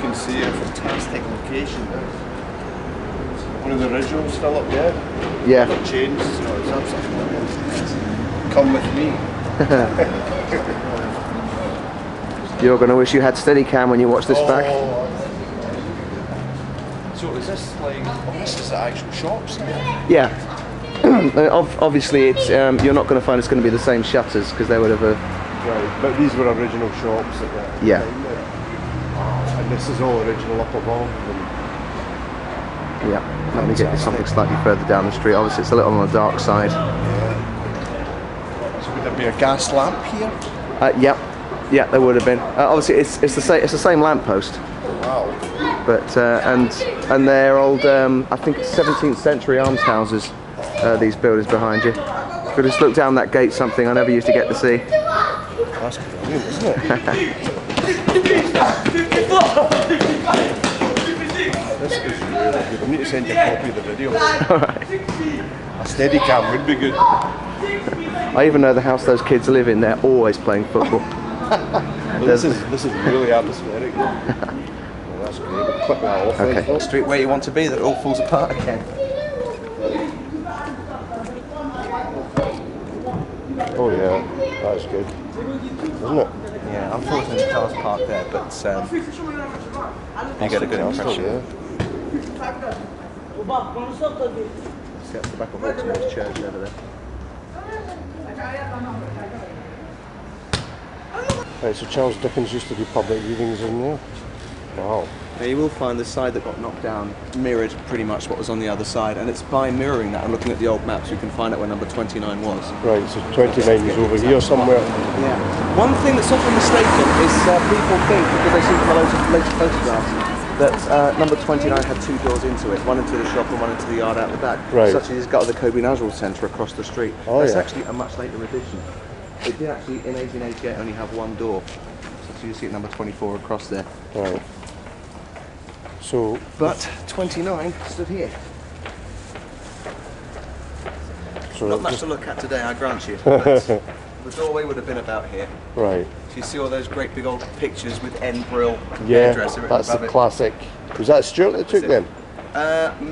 can see a fantastic location. One of the originals still up there. Yeah. Never changed, so it's absolutely brilliant. Come with me. You're going to wish you had Steadicam when you watch this back. So is this like, this is the actual shops here? Yeah. Obviously, it's you're not going to find it's going to be the same shutters because they would have. Right, but these were original shops at that Yeah. time. And this is all original up above. Yeah. Let me get you something slightly further down the street. Obviously, it's a little on the dark side. So would there be a gas lamp here? Yep. Yeah, there would have been. Obviously, it's the same lamppost. Wow. But and they're old. I think it's 17th century almshouses. These buildings behind you. If you just look down that gate, something I never used to get to see. That's brilliant, isn't it? This is really good. I need to send you a copy of the video. Alright. A Steadicam would be good. I even know the house those kids live in. They're always playing football. Well, this is really atmospheric. Well, that's great. We'll click that off. Okay. Street where you want to be, that all falls apart again. Oh yeah, that's good, isn't it? Yeah, unfortunately the car's parked there, but you get a good impression. Yeah. See, that's the back of Hawksmoor's church over there. Right, so Charles Dickens used to do public readings in there. Wow. Now you will find the side that got knocked down mirrored pretty much what was on the other side, and it's by mirroring that and looking at the old maps you can find out where number 29 was. Right, so 29 is over here somewhere. Yeah. One thing that's often mistaken is people think, because they see from the later photographs, that number 29 had two doors into it, one into the shop and one into the yard out the back. Right. Such as it's got the Kobe Nazrul Centre across the street. Oh, That's yeah. actually a much later addition. It did actually, in 1888, only have one door. So you see it number 24 across there. Right. So, But 29 stood here. so Not much to look at today, I grant you. But the doorway would have been about here. right. So you see all those great big old pictures with N Brill Yeah, hairdresser written that's above the it. classic. Was that Stuart that took them?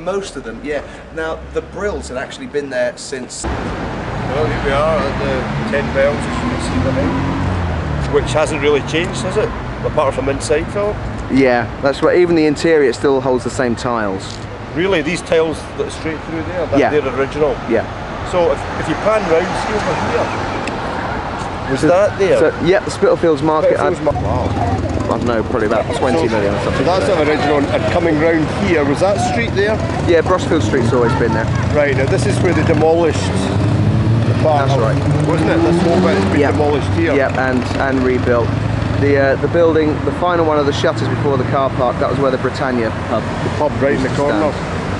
Most of them, yeah. Now the Brills had actually been there since. Well, here we are at the 10 bells, as you can see behind. Which hasn't really changed, has it? Apart from inside, Philip? Yeah, that's right. Even the interior still holds the same tiles. Really, these tiles that are straight through there, Yeah. they're original. Yeah. So if you pan round, see over here. Was that there? So, yeah, the Spitalfields Market. Wow. I don't know, probably about 20 million or something. So that's the original, and coming round here, was that street there? Yeah, Brosfield Street's always been there. Right, now this is where they demolished the park. That's right. Wasn't it? This whole bit has been Yep. demolished here. Yeah, and rebuilt. The building, the final one of the shutters before the car park, that was where the Britannia pub. The pub right in the corner.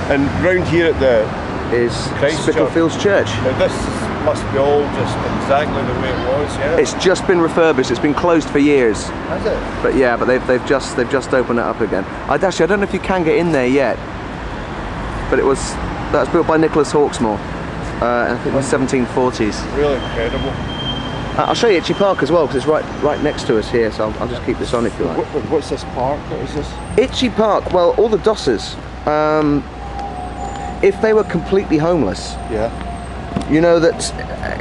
And round here at the Is Christ Spitalfields Church. Now this must be all just exactly the way it was, yeah? It's just been refurbished. It's been closed for years. Has it? But yeah, but they've just opened it up again. I don't know if you can get in there yet. But that was built by Nicholas Hawksmoor. I think it was 1740s. Really incredible. I'll show you Itchy Park as well because it's right next to us here. So I'll just keep this on if you like. What's this park? What is this? Itchy Park. Well, all the dossers. If they were completely homeless, Yeah. you know that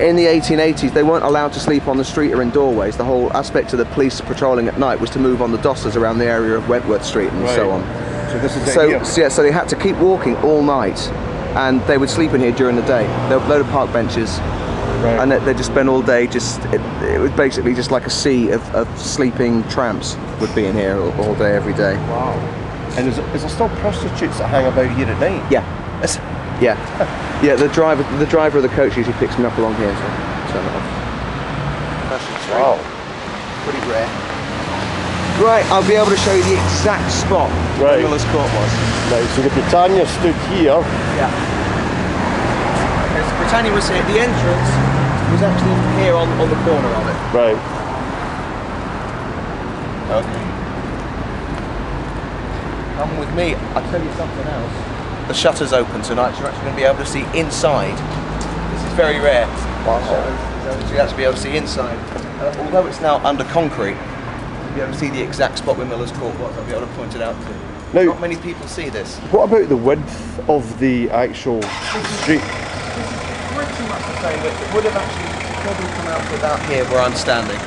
in the 1880s they weren't allowed to sleep on the street or in doorways. The whole aspect of the police patrolling at night was to move on the dossers around the area of Wentworth Street and so on. So this is So, it here. yeah, so they had to keep walking all night, and they would sleep in here during the day. There were a load of park benches, Right. and they just spend all day it was basically just like a sea of sleeping tramps would be in here all day, every day. Wow. And is there still prostitutes that hang about here at night? Yeah. Yeah. Yeah, the driver of the coach usually picks me up along here, so turn it off. Wow. Pretty rare. Right, I'll be able to show you the exact spot where Right. Miller's Court was. Right, so the Britannia stood here. Yeah. Britannia was here. The entrance was actually here on the corner of it. Right. Okay. Come with me. I'll tell you something else. The shutter's open tonight, so you're actually going to be able to see inside. This is very rare. Wow. So you actually be able to see inside. Although it's now under concrete, be able to see the exact spot where Miller's Court was. I'll be able to point it out to you. Now, not many people see this. What about the width of the actual street? Pretty much the same, but it would have actually probably come out to about here where I'm standing.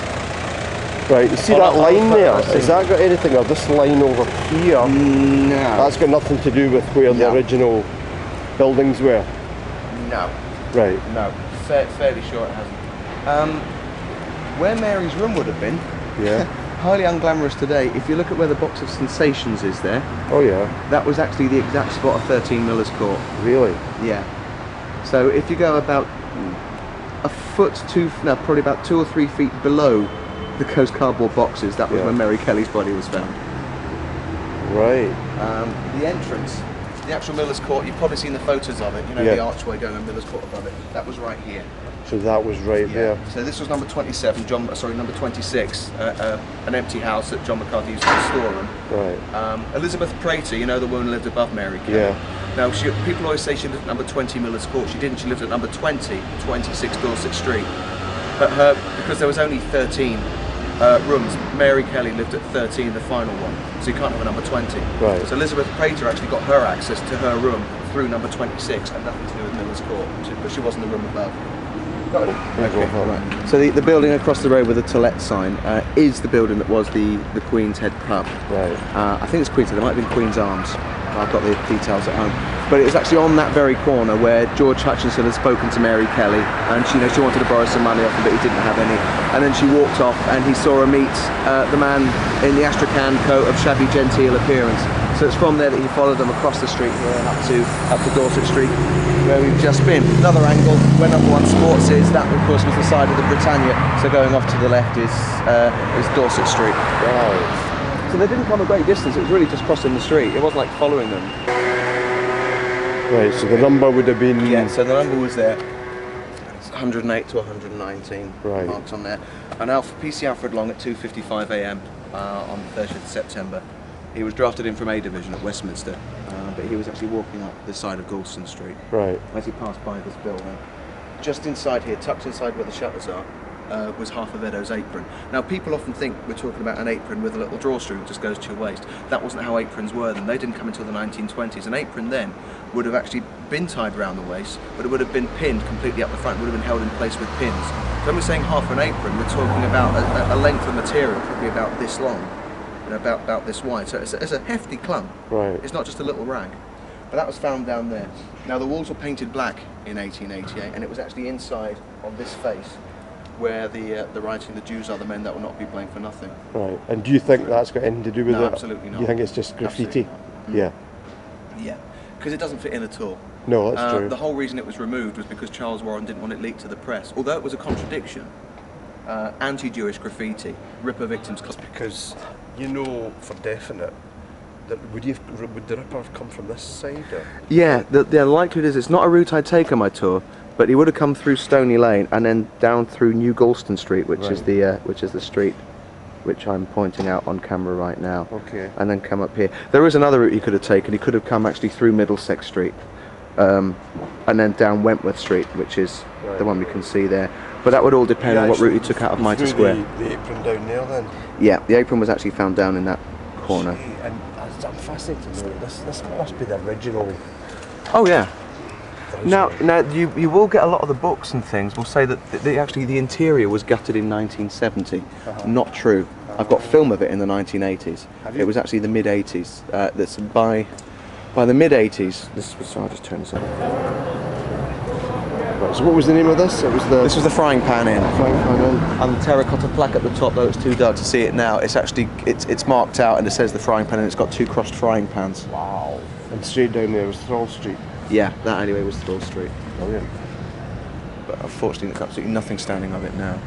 Right, you see that line there? Has that got anything, or this line over here? No. That's got nothing to do with where the original buildings were? No. Right. No, fairly sure it hasn't. Where Mary's room would have been, highly unglamorous today. If you look at where the box of sensations is there, oh yeah, that was actually the exact spot of 13 Miller's Court. Really? Yeah. So if you go about a foot, probably about 2 or 3 feet below those cardboard boxes, that was where Mary Kelly's body was found. Right. The entrance, the actual Miller's Court, you've probably seen the photos of it, you know, the archway going on Miller's Court above it. That was right here. So that was right there. So this was number 27, number 26, an empty house that John McCarthy used as a storeroom. Right. Elizabeth Prater, you know, the woman who lived above Mary Kelly. Yeah. Now, people always say she lived at number 20 Miller's Court. She didn't. She lived at number 20, 26 Dorset Street. But because there was only 13 rooms, Mary Kelly lived at 13, the final one. So you can't have a number 20. Right. So Elizabeth Prater actually got her access to her room through number 26, and nothing to do with Miller's Court, but she was in the room above. Right. So the building across the road with the to let sign is the building that was the Queen's Head pub. Right. I think it's Queen's Head, it might have been Queen's Arms. I've got the details at home. But it was actually on that very corner where George Hutchinson had spoken to Mary Kelly, and she wanted to borrow some money off him, but he didn't have any. And then she walked off, and he saw her meet the man in the Astrakhan coat of shabby genteel appearance. So it's from there that he followed them across the street here and up to Dorset Street, where we've just been. Another angle where number 1 Sports is. That, of course, was the side of the Britannia. So going off to the left is Dorset Street. Right. So they didn't come a great distance. It was really just crossing the street. It wasn't like following them. Right. So the number would have been. Yeah. So the number was there. It's 108 to 119 marks on there. And PC Alfred Long at 2:55 a.m. On the 30th of September. He was drafted in from A Division at Westminster, but he was actually walking up the side of Galston Street. Right. As he passed by this building. Just inside here, tucked inside where the shutters are, was half of Edo's apron. Now, people often think we're talking about an apron with a little drawstring that just goes to your waist. That wasn't how aprons were then. They didn't come until the 1920s. An apron then would have actually been tied around the waist, but it would have been pinned completely up the front. It would have been held in place with pins. So when we're saying half an apron, we're talking about a length of material, probably about this long. About this wide, so it's a hefty clump. Right. It's not just a little rag. But that was found down there. Now the walls were painted black in 1888, and it was actually inside on this face where the writing, "The Jews are the men that will not be blamed for nothing." Right. And do you think that's got anything to do with it? No, absolutely not. You think it's just graffiti? Yeah. Yeah, because it doesn't fit in at all. No, that's true. The whole reason it was removed was because Charles Warren didn't want it leaked to the press. Although it was a contradiction. Anti-Jewish graffiti, Ripper victims. Because you know for definite that would the Ripper have come from this side? Or? Yeah, the likelihood is it's not a route I'd take on my tour, but he would have come through Stony Lane and then down through New Galston Street, which is the street which I'm pointing out on camera right now. Okay. And then come up here. There is another route he could have taken. He could have come actually through Middlesex Street, and then down Wentworth Street, which is the one we can see there. But that would all depend on what route he took out of Mitre Square. The apron down there then? Yeah, the apron was actually found down in that corner. And I'm fascinated. This must be the original. Oh yeah. Now you will get a lot of the books and things will say that actually the interior was gutted in 1970. Not true. I've got film of it in the 1980s. It was actually the mid-80s. That's by the mid-80s. I'll just turn this on. Right, so what was the name of this? This was the Frying Pan Inn. And the terracotta plaque at the top, though it's too dark to see it now. It's actually it's marked out and it says the Frying Pan, and it's got 2 crossed frying pans. Wow. And straight down there was Thrall Street. Yeah, that alleyway was Thrall Street. Brilliant. But unfortunately, there's absolutely nothing standing of it now.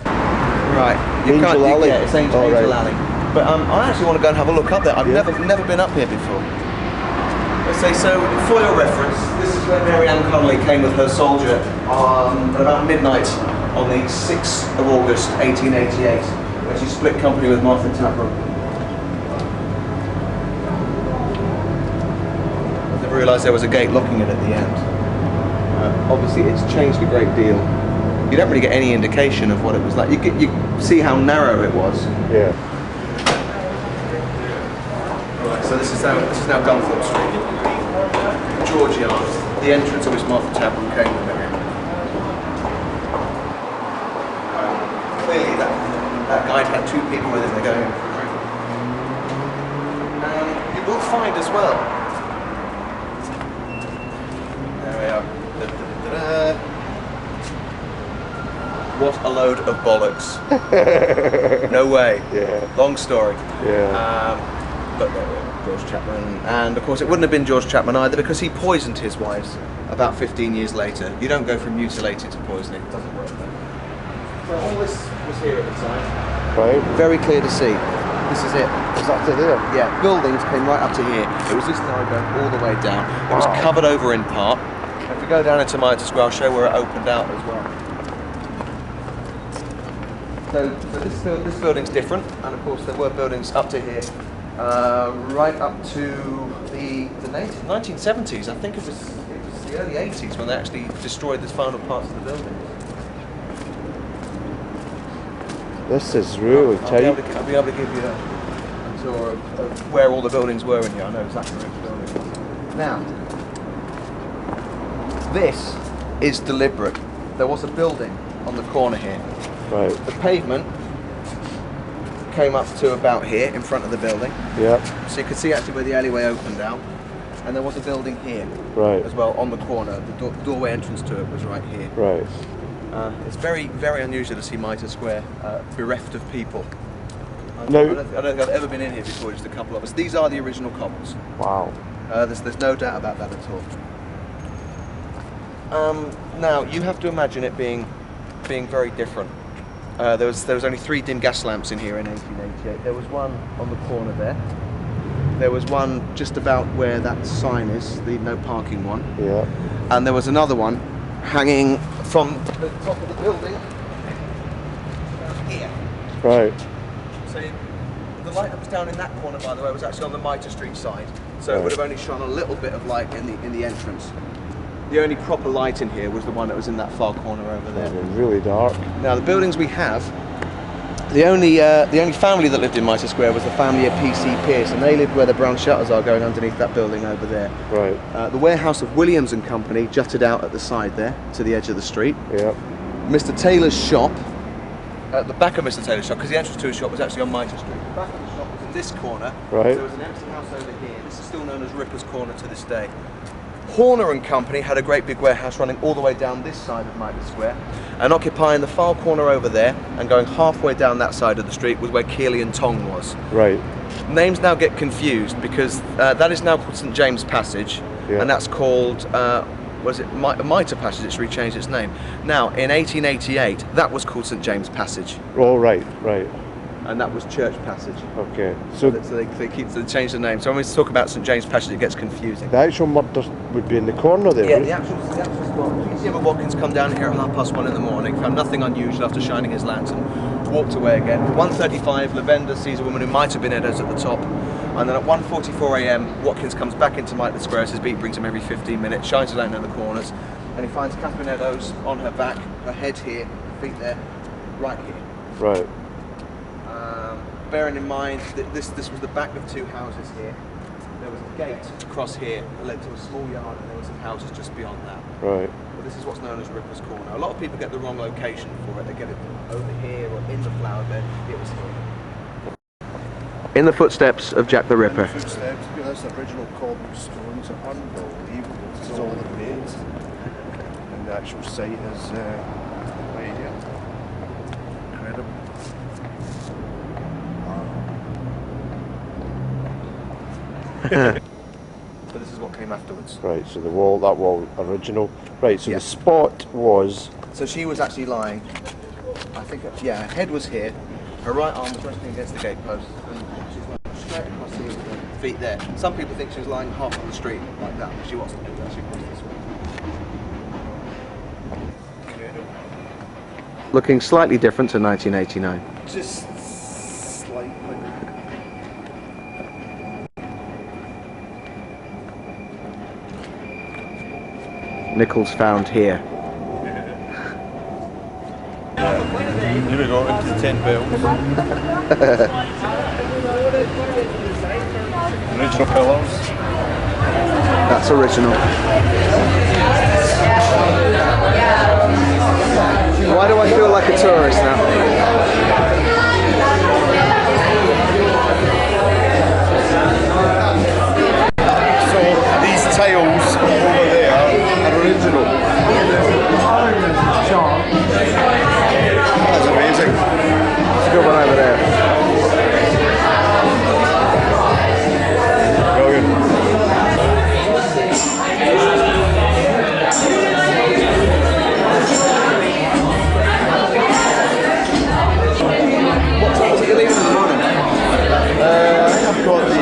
Right, Angel Alley. Yeah, it's Angel Alley. But I actually want to go and have a look up there. I've never been up here before. Let's say so. For your reference, this is where Mary Ann Connolly came with her soldier at about midnight on the 6th of August, 1888, when she split company with Martha Taproom. I never realised there was a gate locking it at the end. Obviously, it's changed a great deal you don't really get any indication of what it was like. You see how narrow it was. Yeah. Right, so this is now Gunthorpe Street, George Yard, the entrance of which Martha Chapman came with it. Clearly that guide had 2 people with him. They're going for a drink. You will find as well. There we are. Da-da-da-da-da. What a load of bollocks. No way. Yeah. Long story. Yeah. But there we are, George Chapman. And of course it wouldn't have been George Chapman either, because he poisoned his wives about 15 years later. You don't go from mutilated to poisoning. It doesn't work then. So all this was here at the time. Right. Very clear to see. This is it. Is that to there? Yeah, buildings came right up to here. It was this narrow going all the way down. It was covered over in part. If we go down into Mitre Square, I'll show where it opened out as well. So this building's different, and of course there were buildings up to here, right up to the 1970s. I think it was the early 80s when they actually destroyed the final parts of the building. This is really tight. I'll be able to give you a tour of where all the buildings were in here. I know exactly where the building was. Now, this is deliberate. There was a building on the corner here. Right. The pavement came up to about here in front of the building. Yeah. So you could see actually where the alleyway opened out. And there was a building here Right. as well on the corner. The doorway entrance to it was right here. Right. It's very, very unusual to see Mitre Square bereft of people. I No. don't think I've ever been in here before, just a couple of us. These are the original cobbles. Wow. There's no doubt about that at all. Now, you have to imagine it being very different. There was only 3 dim gas lamps in here in 1888. There was one on the corner there. There was one just about where that sign is, the no parking one. Yeah. And there was another one hanging from the top of the building down here. Right. So the light that was down in that corner, by the way, was actually on the Mitre Street side. So it would have only shone a little bit of light in the entrance. The only proper light in here was the one that was in that far corner over there. It was really dark. Now the buildings we have, the only family that lived in Mitre Square was the family of PC Pierce, and they lived where the brown shutters are going underneath that building over there. Right. The warehouse of Williams and Company jutted out at the side there to the edge of the street. Yeah. Mr. Taylor's shop, at the back of Mr. Taylor's shop, because the entrance to his shop was actually on Mitre Street. The back of the shop was in this corner. Right. There was an empty house over here. This is still known as Ripper's Corner to this day. Horner and Company had a great big warehouse running all the way down this side of Mitre Square, and occupying the far corner over there and going halfway down that side of the street was where Keeley and Tong was. Right. Names now get confused because that is now called St James Passage, Yeah. and that's called was it Mitre Passage? It's rechanged its name. Now in 1888 that was called St James Passage, Oh, right. Right. and that was Church Passage. Okay. So So they changed the name. So when we talk about St James Passage, it gets confusing. the actual murder would be in the corner there. Yeah, right? the actual spot. You see Watkins come down here at 1:30 in the morning, found nothing unusual after shining his lantern, walked away again. 1:35, Lavender sees a woman who might have been Eddowes at the top, and then at 1:44 a.m, Watkins comes back into Mitre Square. His beat brings him every 15 minutes, shines his lantern in the corners, and he finds Catherine Eddowes on her back, her head here, feet there, right here. Right. Bearing in mind that this was the back of 2 houses here. There was a gate across here that led to a small yard, and there were some houses just beyond that. Right. But this is what's known as Ripper's Corner. A lot of people get the wrong location for it. They get it over here or in the flower bed. It was here. In the footsteps of Jack the Ripper. Footsteps, this original cobblestones are unbelievable. This is all the remains. And the actual site is right here. Incredible. But this is what came afterwards. Right, so the wall, that wall, original. Right, so Yeah. the spot was. So she was actually lying. I think, yeah, her head was here. Her right arm was resting against the gate post. And she's lying straight across here with her feet there. Some people think she was lying half on the street like that, but she wasn't. She was actually across this way. Looking slightly different to 1989. Just slightly. Nickels found here. Here we go, into the 10 bells. Original pillars. That's original. Why do I feel like a tourist now? So these tiles over there are original. That's amazing. Let's go one over there. Brilliant. What times are you leaving in the morning? I've got the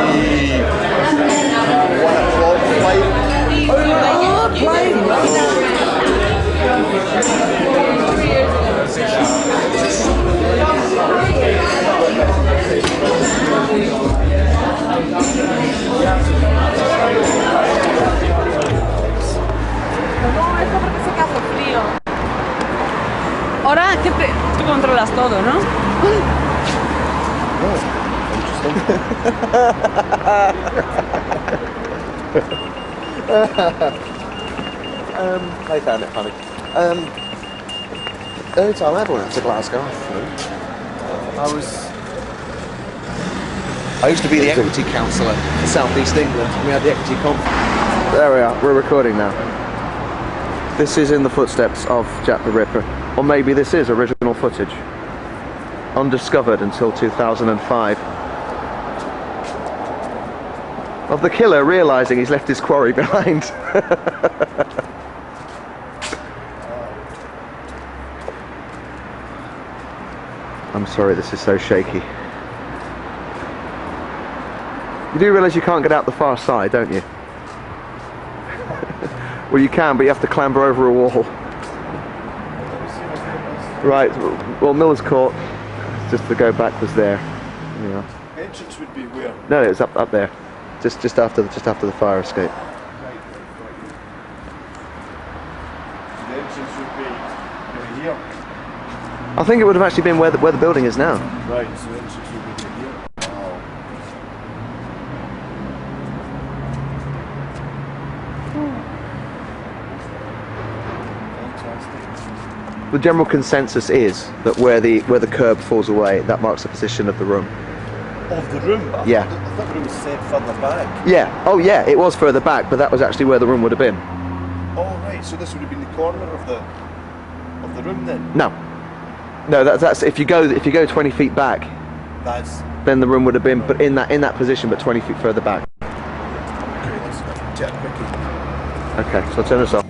1 o'clock flight. Plane! Ahora que tú controlas todo, ¿no? I found it funny. The only time I ever went out to Glasgow, I used to be the equity councillor for South East England. We had the equity conference. There we are, we're recording now. This is in the footsteps of Jack the Ripper. Or maybe this is original footage. Undiscovered until 2005. Of the killer realising he's left his quarry behind. I'm sorry, this is so shaky. You do realise you can't get out the far side, don't you? Well, you can, but you have to clamber over a wall. Right, well, Miller's Court, just to go backwards there. Yeah. Entrance would be where? No, it was up there, just after the fire escape. The entrance would be here. I think it would have actually been where the building is now. Right, so the entrance would be here. Wow. Fantastic. The general consensus is that where the curb falls away, that marks the position of the room. Of the room? I Yeah. thought the room was set further back. Yeah. Oh, yeah. It was further back, but that was actually where the room would have been. Oh, right. So this would have been the corner of the room then. No. No. That's if you go 20 feet back, That's then the room would have been, but in that position, but 20 feet further back. okay. Let's check quickly. Okay. So I'll turn this off.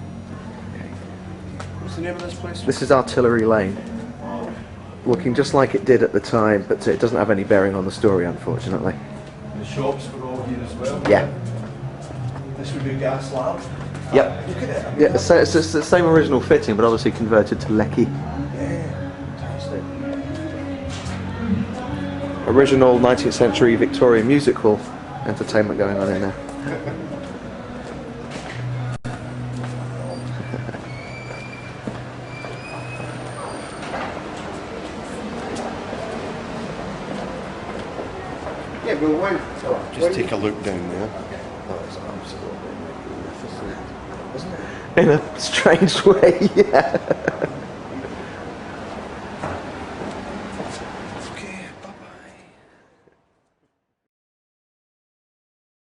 What's the name of this place? This is Artillery Lane. Looking just like it did at the time, but it doesn't have any bearing on the story, unfortunately. The shops were all here as well. Yeah. This would be a gas lab. Yep. Look at it. Yeah. So it's the same original fitting, but obviously converted to lecky. Yeah. Fantastic. Original 19th century Victorian music hall entertainment going on in there. Yeah, but when just take a look down there. That's absolutely magnificent, isn't it? In a strange way, yeah.